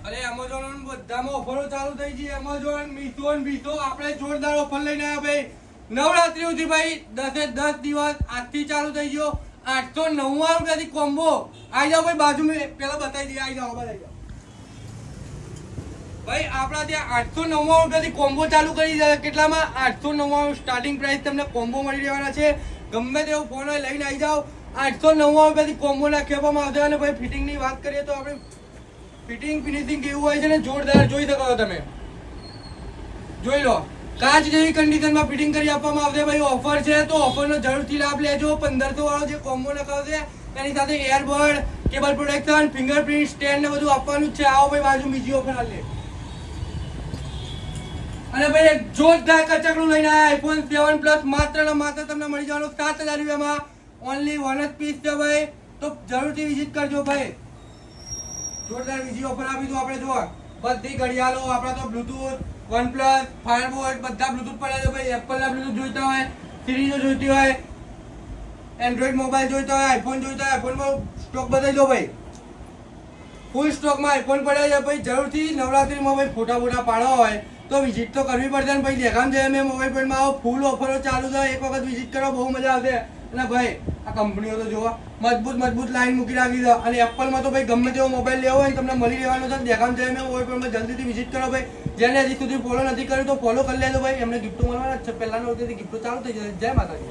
અરે એમેઝોન બધામાં ઓફરો ચાલુ થઈ ગઈ. એમેઝોન, મીશો ને બીશો આપણે જોરદાર ઓફર લઈને આવ્યા ભાઈ. નવરાત્રી સુધી ભાઈ 10 દિવસ આજથી ચાલુ થઈ ગયો. 899 રૂપિયાથી કોમ્બો. આવી જાઓ ભાઈ, બાજુમાં પેલા બતાવી દઈએ. આવી જાઓ ભાઈ. ભાઈ આપણા ત્યાં 899 રૂપિયાથી કોમ્બો ચાલુ કરી દીધા. કેટલામાં? 899 સ્ટાર્ટિંગ પ્રાઇસ તમને કોમ્બો મળી રહેવાના છે. ગમે તેવો ફોન હોય લઈને આવી જાઓ. 899 રૂપિયાથી કોમ્બો નાખી આપવામાં આવશે. અને ભાઈ ફિટિંગની વાત કરીએ તો આપણે ફિટિંગ ફિનિશિંગ કેવું હોય છે ને જોરદાર જોઈ શકો છો તમે. જોઈ લો, કાચ જેવી કન્ડિશનમાં ફિટિંગ કરી આપવામાં આવશે. ભાઈ ઓફર છે તો ઓફરનો જરૂરથી લાભ લેજો. 1500 વાળો જે કોમ્બો નખાવશે એની સાથે earbud, cable protection, fingerprint stand ને બધું આપવાનું જ છે. આવો ભાઈ બાજુ બીજી ઓફર આલે. અને ભાઈ એક જોરદાર કચકડું લઈને આવ્યા. આઈફોન 7 પ્લસ માત્ર ને માત્ર તમને મળી જવાનો 7000 રૂપિયામાં. ઓનલી વન જ પીસ છે ભાઈ, તો જરૂરથી વિઝિટ કરજો ભાઈ. જોરદાર બીજી ઓફર આપી દો આપણે. જો બધી ઘડિયાળો આપણા તો બ્લુટૂથ, વનપ્લસ, ફાયરબોલ્ટ બધા બ્લુટૂથ પડ્યા છે ભાઈ. એપલ ના બ્લુટૂથ જોઈતા હોય, સિરીઝો જોઈતી હોય, એન્ડ્રોઈડ મોબાઈલ જોઈતા હોય, આઈફોન જોઈતા હોય, આઈફોનમાં સ્ટોક બતાવી દો ભાઈ. ફૂલ સ્ટોકમાં આઈફોન પડ્યા છે ભાઈ. જરૂરથી નવરાત્રીમાં ભાઈ ફોટા પાડવા હોય તો વિઝિટ તો કરવી પડશે ને ભાઈ. દેખામ છે મેં મોબાઈલ પોઈન્ટમાં આવો ફૂલ ઓફરો ચાલુ છે. એક વખત વિઝિટ કરો, બહુ મજા આવશે. અને ભાઈ આ કંપનીઓ તો જોવા મજબૂત લાઈન મૂકી રાખી છે. અને એપલમાં તો ભાઈ ગમે તેવો મોબાઈલ લેવો હોય તમને મળી રહેવાનો છે. દેખામ છે મેં મોબાઈલ પોઈન્ટમાં જલ્દીથી વિઝિટ કરો ભાઈ. જેને હજી સુધી ફોલો નથી કર્યું તો ફોલો કરી લેજો ભાઈ. એમને ગિફ્ટો મળવાના જ છે. પહેલાના વખતેથી ગિફ્ટો ચાલુ થઈ જશે. જય માતાજી.